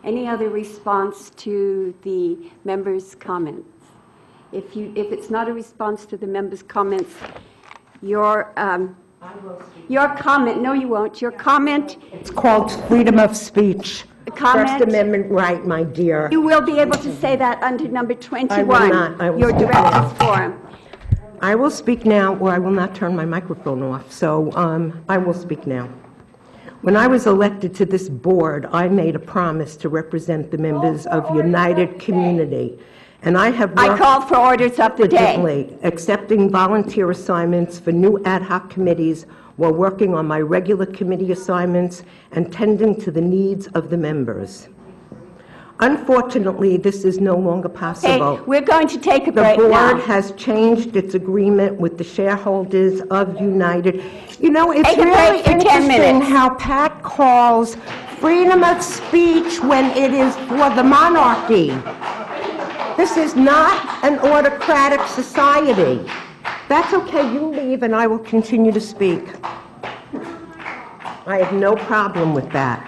Any other response to the members' comments? If it's not a response to the members' comments, your comment, no you won't, your comment... It's called freedom of speech. Comment, First Amendment right, my dear. You will be able to say that under number 21, I will not. I will your speak director's now. forum. I will speak now, or I will not turn my microphone off, so I will speak now. When I was elected to this board, I made a promise to represent the members of United Community. And I have worked I called for orders of the day. Accepting volunteer assignments for new ad hoc committees while working on my regular committee assignments and tending to the needs of the members. Unfortunately, this is no longer possible. Okay, we're going to take a break now. The board has changed its agreement with the shareholders of United. You know, it's really interesting how Pat calls freedom of speech when it is for the monarchy. This is not an autocratic society. That's okay, you leave and I will continue to speak. I have no problem with that.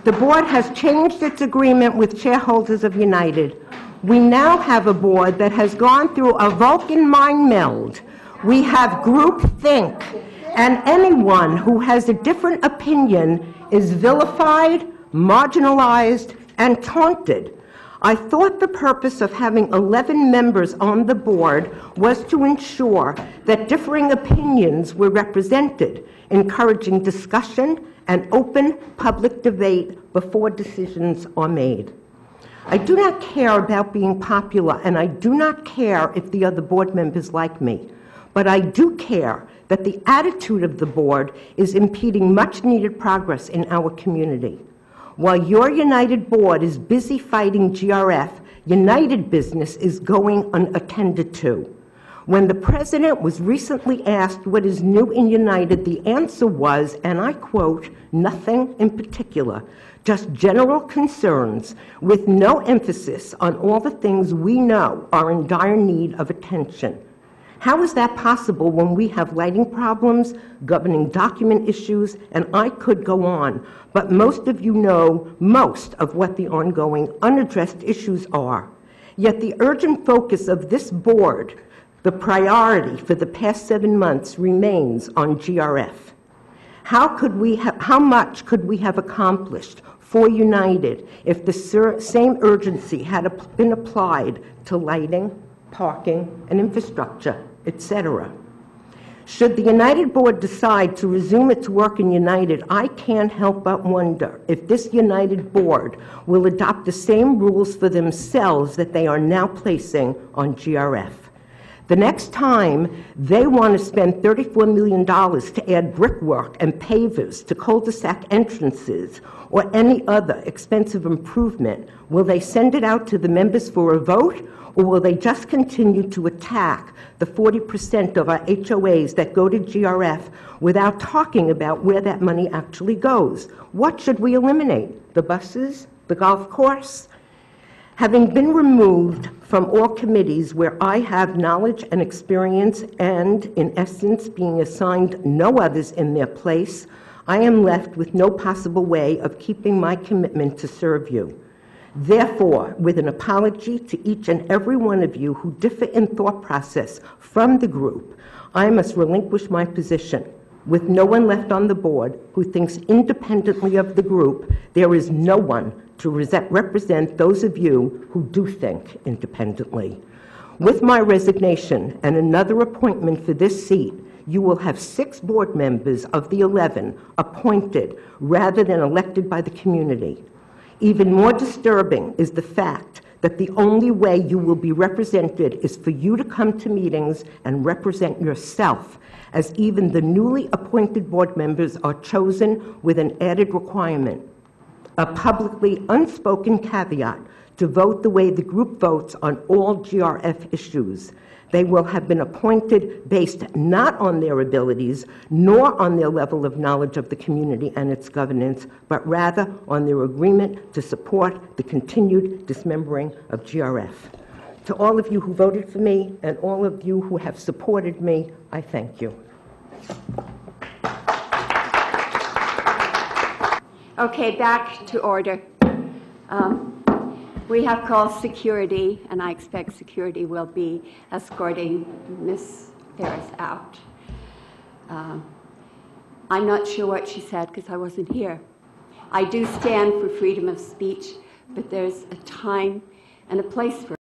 The board has changed its agreement with shareholders of United. We now have a board that has gone through a Vulcan mind meld. We have groupthink, and anyone who has a different opinion is vilified, marginalized, and taunted. I thought the purpose of having 11 members on the board was to ensure that differing opinions were represented, encouraging discussion and open public debate before decisions are made. I do not care about being popular, and I do not care if the other board members like me, but I do care that the attitude of the board is impeding much-needed progress in our community. While your United board is busy fighting GRF, United business is going unattended to. When the president was recently asked what is new in United, the answer was, and I quote, "Nothing in particular, just general concerns with no emphasis on all the things we know are in dire need of attention." How is that possible when we have lighting problems, governing document issues, and I could go on, but most of you know most of what the ongoing unaddressed issues are. Yet the urgent focus of this board, the priority for the past 7 months, remains on GRF. How much could we have accomplished for United if the same urgency had been applied to lighting, parking, and infrastructure, etc.? Should the United Board decide to resume its work in United, I can't help but wonder if this United Board will adopt the same rules for themselves that they are now placing on GRF. The next time they want to spend $34 million to add brickwork and pavers to cul-de-sac entrances or any other expensive improvement, will they send it out to the members for a vote, or will they just continue to attack the 40% of our HOAs that go to GRF without talking about where that money actually goes? What should we eliminate? The buses? The golf course? Having been removed from all committees where I have knowledge and experience and, in essence, being assigned no others in their place, I am left with no possible way of keeping my commitment to serve you. Therefore, with an apology to each and every one of you who differ in thought process from the group, I must relinquish my position. With no one left on the board who thinks independently of the group, there is no one to represent those of you who do think independently. With my resignation and another appointment for this seat, you will have 6 board members of the 11 appointed rather than elected by the community. Even more disturbing is the fact that the only way you will be represented is for you to come to meetings and represent yourself, as even the newly appointed board members are chosen with an added requirement, a publicly unspoken caveat to vote the way the group votes on all GRF issues. They will have been appointed based not on their abilities, nor on their level of knowledge of the community and its governance, but rather on their agreement to support the continued dismembering of GRF. To all of you who voted for me and all of you who have supported me, I thank you. Okay, back to order. We have called security, and I expect security will be escorting Ms. Ferris out. I'm not sure what she said because I wasn't here. I do stand for freedom of speech, but there's a time and a place for